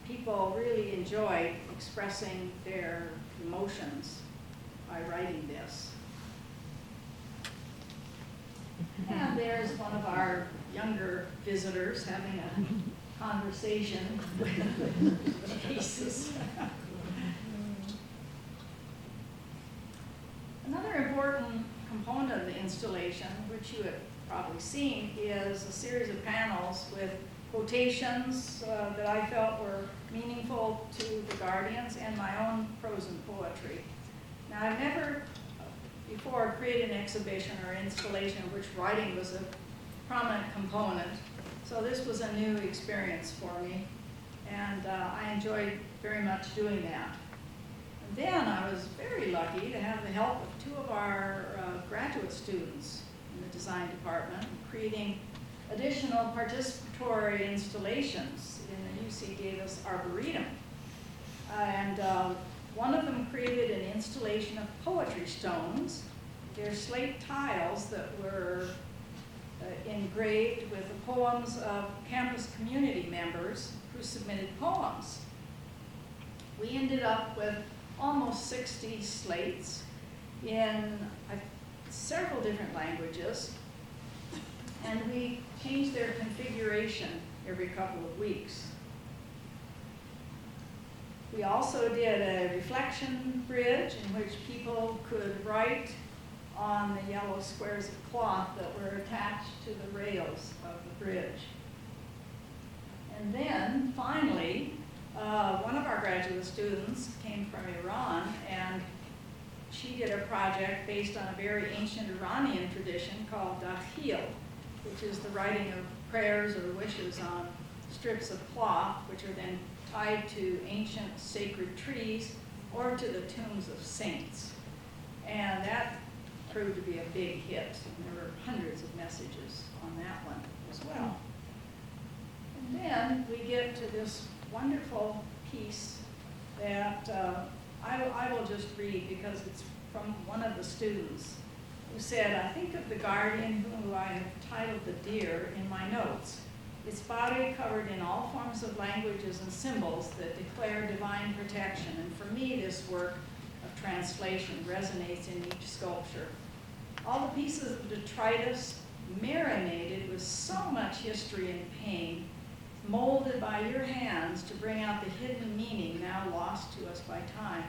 people really enjoyed expressing their emotions by writing this. And there's one of our younger visitors having a conversation with the pieces. Another important component of the installation, which you have probably seen, is a series of panels with quotations that I felt were meaningful to the Guardians and my own prose and poetry. Now, I've never before created an exhibition or installation in which writing was a prominent component, so this was a new experience for me, and I enjoyed very much doing that. And then I was very lucky to have the help of two of our graduate students in the design department, creating additional participatory installations in the UC Davis Arboretum. And one of them created an installation of poetry stones. They're slate tiles that were engraved with the poems of campus community members who submitted poems. We ended up with almost 60 slates in several different languages, and we changed their configuration every couple of weeks. We also did a reflection bridge in which people could write on the yellow squares of cloth that were attached to the rails of the bridge. And then, finally, one of our graduate students came from Iran, and she did a project based on a very ancient Iranian tradition called dakhil, which is the writing of prayers or wishes on strips of cloth, which are then tied to ancient sacred trees or to the tombs of saints. And that proved to be a big hit. And there were hundreds of messages on that one as well. And then we get to this wonderful piece that I will just read because it's from one of the students who said, "I think of the guardian who I have titled the deer in my notes. Its body covered in all forms of languages and symbols that declare divine protection. And for me, this work of translation resonates in each sculpture. All the pieces of detritus marinated with so much history and pain, molded by your hands to bring out the hidden meaning now lost to us by time.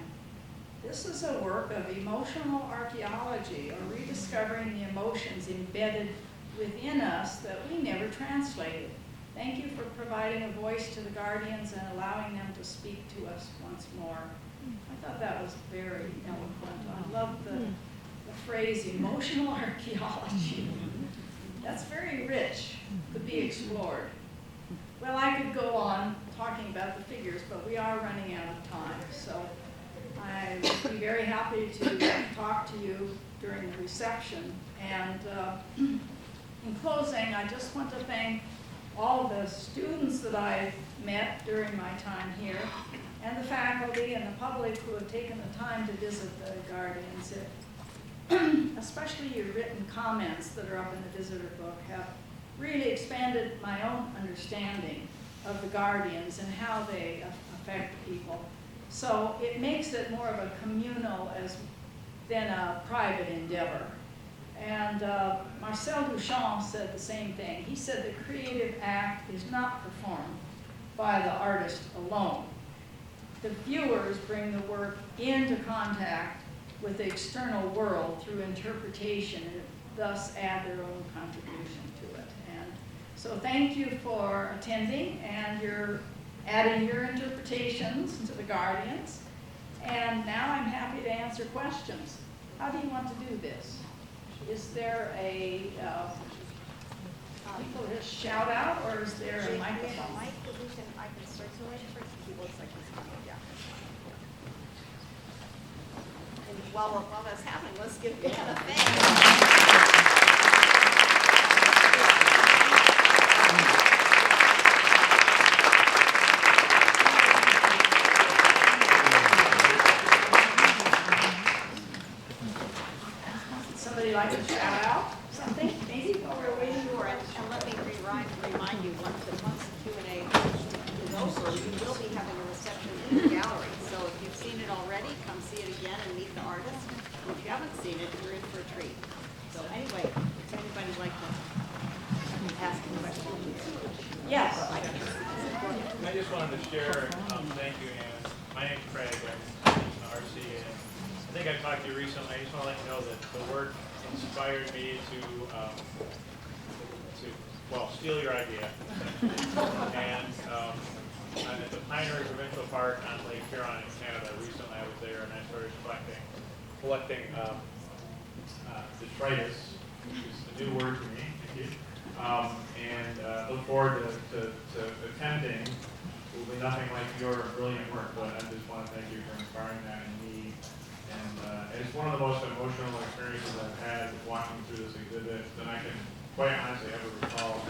This is a work of emotional archaeology, or rediscovering the emotions embedded within us that we never translated. Thank you for providing a voice to the Guardians and allowing them to speak to us once more." I thought that was very eloquent. I love the phrase emotional archaeology. That's very rich to be explored. Well, I could go on talking about the figures, but we are running out of time, so I would be very happy to talk to you during the reception. And in closing, I just want to thank all the students that I've met during my time here, and the faculty and the public who have taken the time to visit the Guardians. Especially your written comments that are up in the visitor book have really expanded my own understanding of the Guardians and how they affect people. So it makes it more of a communal than a private endeavor. And Marcel Duchamp said the same thing. He said the creative act is not performed by the artist alone. The viewers bring the work into contact with the external world through interpretation and thus add their own contribution to it. And so thank you for attending, and you're adding your interpretations to the Guardians. And now I'm happy to answer questions. How do you want to do this? Is there a people just shout out, or is there a microphone? I can circulate first. He looks like he's coming, yeah. And while that's happening, let's give Dan a thank you. Somebody like to shout out something? Maybe while we're waiting for it. And let me remind you, once the Q&A is over, we will be having a reception in the gallery. So if you've seen it already, come see it again and meet the artist. And if you haven't seen it, you're in for a treat. So anyway, does anybody like to ask a question? Yes. I just wanted to share, thank you, Ann. My name's Craig, I'm in the RC, and I think I talked to you recently. I just want to let you know that the work inspired me to steal your idea. And at the Pioneer Provincial Park on Lake Huron in Canada, recently I was there and I started collecting detritus, which is a new word for me, thank you. And look forward to attempting. It will be nothing like your brilliant work, but I just want to thank you for inspiring that in me. And it's one of the most emotional experiences I've had walking through this exhibit that I can quite honestly ever recall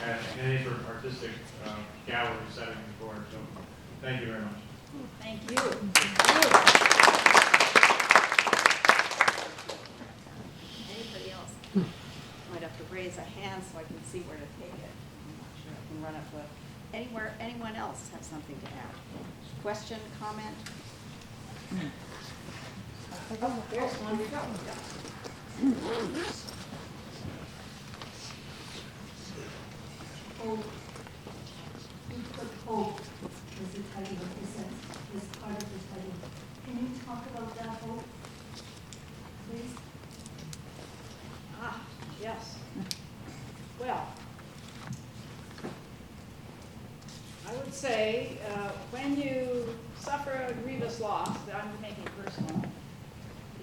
at any sort of artistic gallery setting before. So thank you very much. Thank you. Anybody else? Might have to raise a hand so I can see where to take it. I'm not sure I can run up with. Anyone else have something to add? Question, comment? Oh, there's one. Hope. We put hope as the title of this part of the title. Can you talk about that hope, please? Yes. Well, I would say when you suffer a grievous loss, that I'm making personal,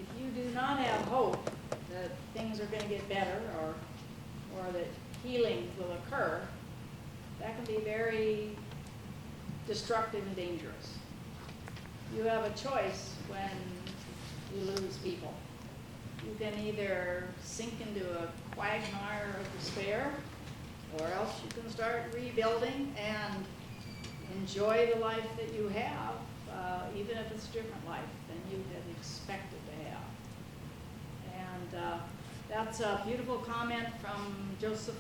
if you do not have hope that things are going to get better or that healing will occur, that can be very destructive and dangerous. You have a choice when you lose people. You can either sink into a quagmire of despair, or else you can start rebuilding and enjoy the life that you have, even if it's a different life than you had expected to have. And that's a beautiful comment from Joseph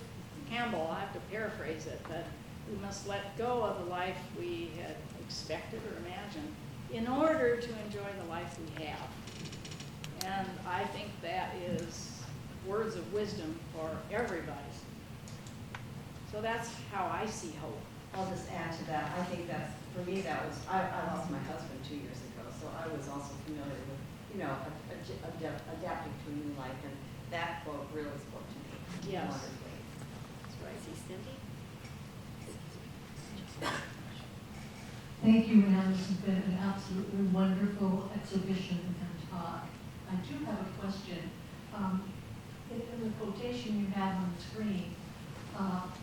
Campbell. I have to paraphrase it, that we must let go of the life we had expected or imagined in order to enjoy the life we have. And I think that is words of wisdom for everybody. So that's how I see hope. I'll just add to that. I think that's, for me, that was, I lost my husband 2 years ago, so I was also familiar with, adapting to a new life, and that quote really spoke to me Yes. wonderfully. That's right. See Cindy? Thank you, Ann. This has been an absolutely wonderful exhibition and talk. I do have a question. In the quotation you have on the screen,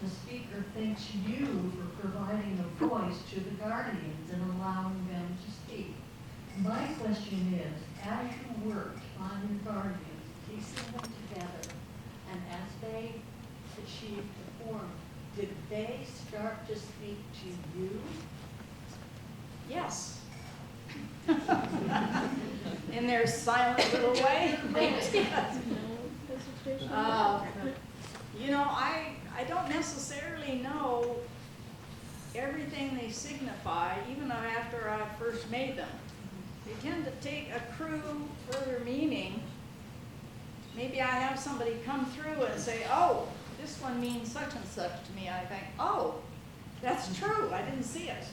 the speaker thanks you for providing a voice to the guardians and allowing them to speak. My question is, as you worked on your guardians, piecing them together, and as they achieved the form, did they start to speak to you? Yes. In their silent little way, they did. I don't necessarily know everything they signify, even though after I first made them. They tend to take a crude further meaning. Maybe I have somebody come through and say, oh, this one means such and such to me. I think, oh, that's true. I didn't see it.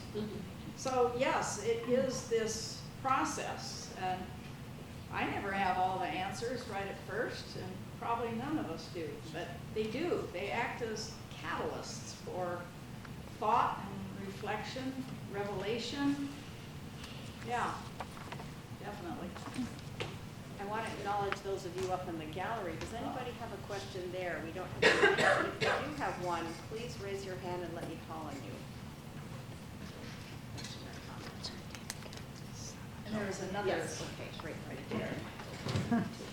So yes, it is this process. And I never answers right at first, and probably none of us do, but they do. They act as catalysts for thought and reflection, revelation. Yeah, definitely. I want to acknowledge those of you up in the gallery. Does anybody have a question there? We don't have any. If you do have one, please raise your hand and let me call on you. And there was another. Yes, okay, right there.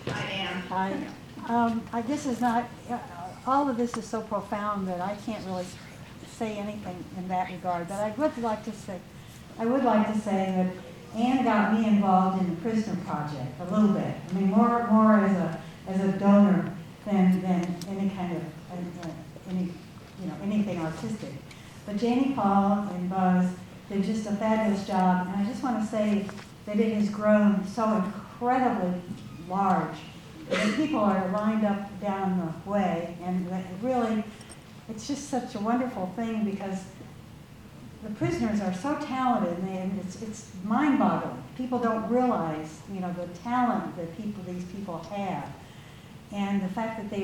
Hi, Ann. Hi. This is not, all of this is so profound that I can't really say anything in that regard. But I would like to say that Ann got me involved in the prisoner project a little bit. I mean, more as a donor than any kind of anything artistic. But Janie, Paul, and Buzz did just a fabulous job, and I just want to say that it has grown so incredibly large. The people are lined up down the way, and really, it's just such a wonderful thing because the prisoners are so talented, and it's mind-boggling. People don't realize, the talent that these people have, and the fact that they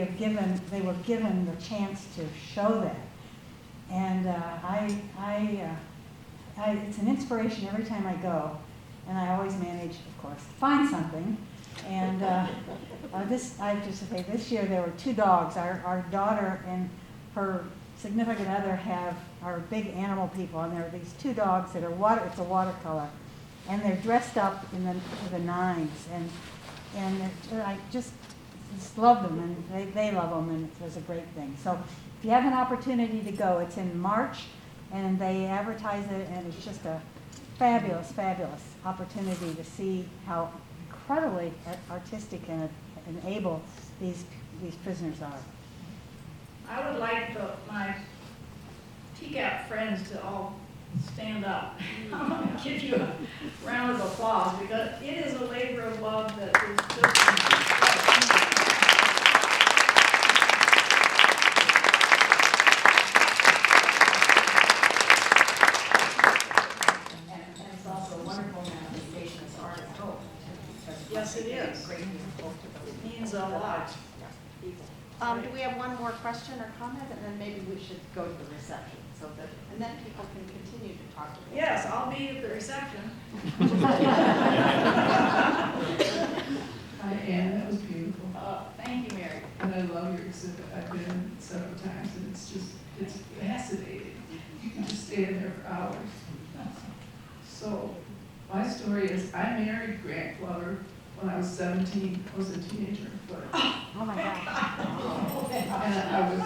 were given the chance to show that. And it's an inspiration every time I go, and I always manage, of course, to find something. And I have to say, this year there were 2 dogs. Our daughter and her significant other are big animal people, and there are these 2 dogs that are it's a watercolor, and they're dressed up to the nines, and I just love them, and they love them, and it was a great thing. So if you have an opportunity to go, it's in March, and they advertise it, and it's just a fabulous, fabulous opportunity to see how incredibly artistic and able these prisoners are. I would like my TCAP friends to all stand up. I'm going to give you a round of applause because it is a labor of love that is just And it's also a wonderful manifestation of art and hope. Yes, it is. Great deal of hope to those It means a lot. Do we have one more question or comment, and then maybe we should go to the reception, and then people can continue to talk to us. Yes, I'll be at the reception. Hi, Ann, that was beautiful. Thank you, Mary. And I love your exhibit. I've been several times, and it's fascinating. You can just stay in there for hours. So, my story is, I married Grant Glover when I was 17. I was a teenager, but Oh my God. and I was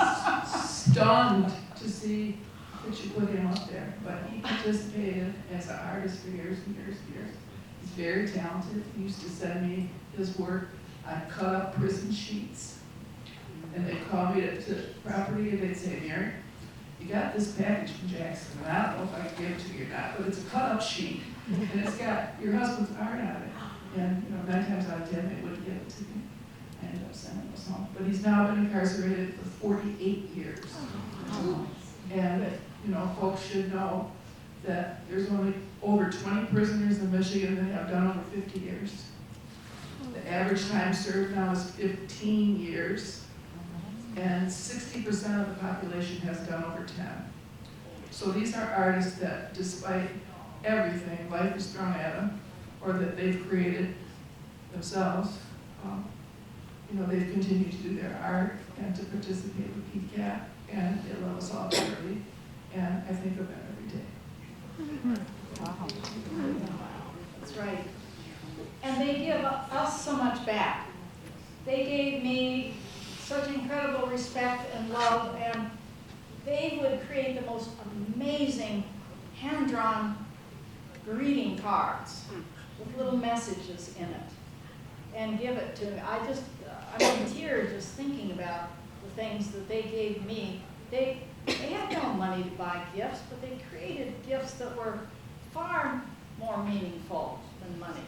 stunned to see that you put him up there. But he participated as an artist for years and years and years. He's very talented. He used to send me his work on cut up prison sheets. And they'd call me to the property and they'd say, Mary, you got this package from Jackson, and I don't know if I can give it to you or not, but it's a cut up sheet. And it's got your husband's art on it. And 9 times out of 10, they wouldn't give it to me. I ended up sending this home. But he's now been incarcerated for 48 years. And, folks should know that there's only over 20 prisoners in Michigan that have done over 50 years. The average time served now is 15 years. And 60% of the population has done over 10. So these are artists that, despite everything life is thrown at them, or that they've created themselves, they've continued to do their art and to participate with PCAP, and they love us all dearly, and I think of them every day. That's right. And they give us so much back. They gave me such incredible respect and love, and they would create the most amazing hand-drawn greeting cards with little messages in it and give it to me. I'm in tears just thinking about the things that they gave me. They had no money to buy gifts, but they created gifts that were far more meaningful than money.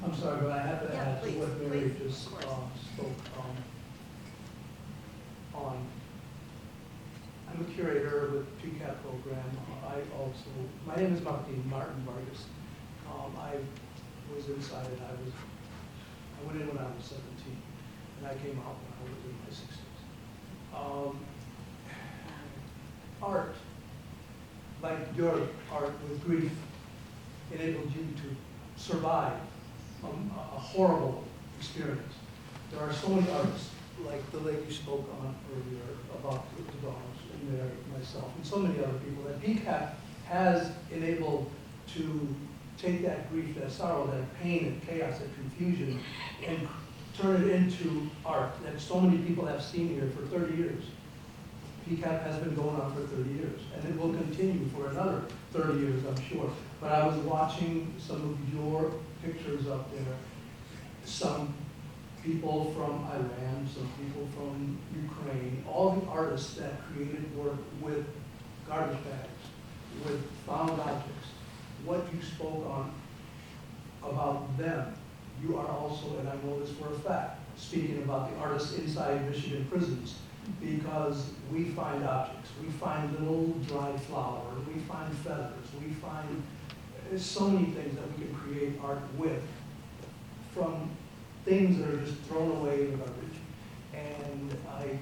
I'm sorry, but I have to Yeah, add to please, what Mary please, just of spoke on. I'm a curator with the PCAP program. My name is Martin Vargas. I was inside and I was I went in when I was 17, and I came out when I was in my 60s. Art, like your art with grief, enabled you to survive a horrible experience. There are so many artists, like the lady spoke on earlier about the dogs, and there, myself, and so many other people, that PCAP has enabled to take that grief, that sorrow, that pain, that chaos, that confusion, and turn it into art that so many people have seen here for 30 years. PCAP has been going on for 30 years, and it will continue for another 30 years, I'm sure. But I was watching some of your pictures up there, some people from Iran, some people from Ukraine, all the artists that created work with garbage bags, with found objects. What you spoke on about them, you are also, and I know this for a fact, speaking about the artists inside Michigan prisons, because we find objects, we find little dried flowers, we find feathers, we find so many things that we can create art with from things that are just thrown away in the garbage. And I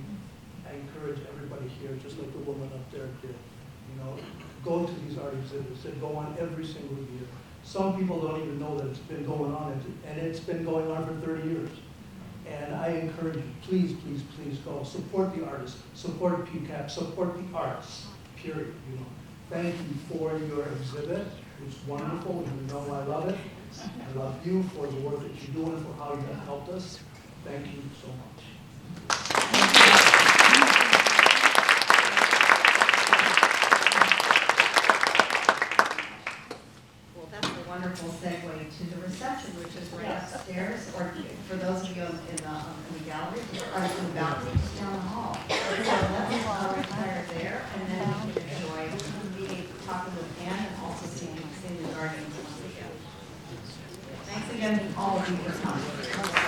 encourage everybody here, just like the woman up there did, you know, go to these art exhibits that go on every single year. Some people don't even know that it's been going on, and it's been going on for 30 years. And I encourage you, please, please, please go. Support the artists, support PCAP, support the arts, period. You know. Thank you for your exhibit. It's wonderful. You know I love it. I love you for the work that you're doing, for how you have helped us. Thank you so much. Well, that's a wonderful segue to the reception, which is right upstairs, or for those of you in the gallery, or in the balcony, just down the hall. So let's retire there, and then we can enjoy meeting, talking with Ann, and also seeing the Guardians once again. Thanks again to all of you for coming.